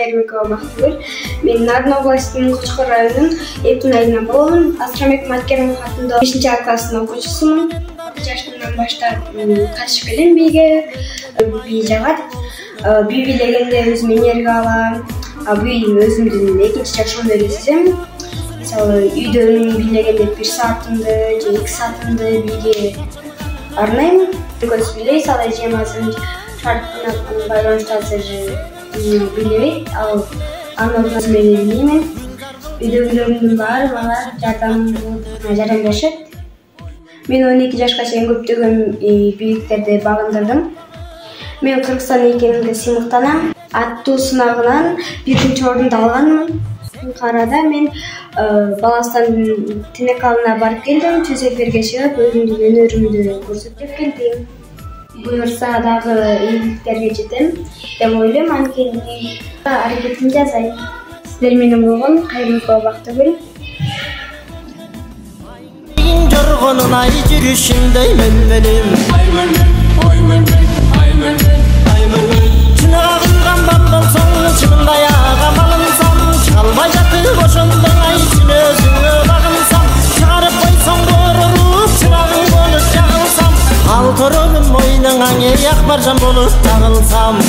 Кайрымыкова Бактыгүл. Мен Нарын областынын Кочкор районунун Эптин айынан болом. Асрамек Маткеримов атындагы 5 класстын окуучусумун. 6 жаштан баштап катышып келем бийге. Бий жагат. Бий бийлегенде өзүм энерге алам. Бий өзүмдүн экинчи жашоомду эле сезем. Мисалы үйдө бийлегенде 1 саатымды же 2 саатымды бийге арнайм. Көз билейсиз, ал эжемазын шарттын байланыштасы же билебейт, ал аны өзүм эле билеймин. Үйдөгүлөрүмдүн баары мага жардам беришет. Мен 12 жашка чейин көптөгөн бийликтерди багындырдым. Мен Кыргызстан экенимге сыймыктанам. Аттуу сынагынан 1-чи орунду алганмын. Карада мен Баластан Тинекалына барып келдим. Түзөкөргө чыгып, өзүмдүн өнөрүмдү көрсөтүп келдим. Буюрса дагы ийгиликтерге жетем деп ойлойм. Анткени аракетимди жасайм. Сиздер менен болгон Кайрымыкова Бактыгүл. Жоргонун ай жүрүшүндөй мөлмөлүм. Чынага кылган бат болсоң, чыныңда аяга малынсам, чалбай жатып ошондой ай үчүн өзүңө багынсам, чыгарып койсоң боруруп, чырагың болуп жагылсам, ал торонун мойнуңа ак баржан болуп тагылсам.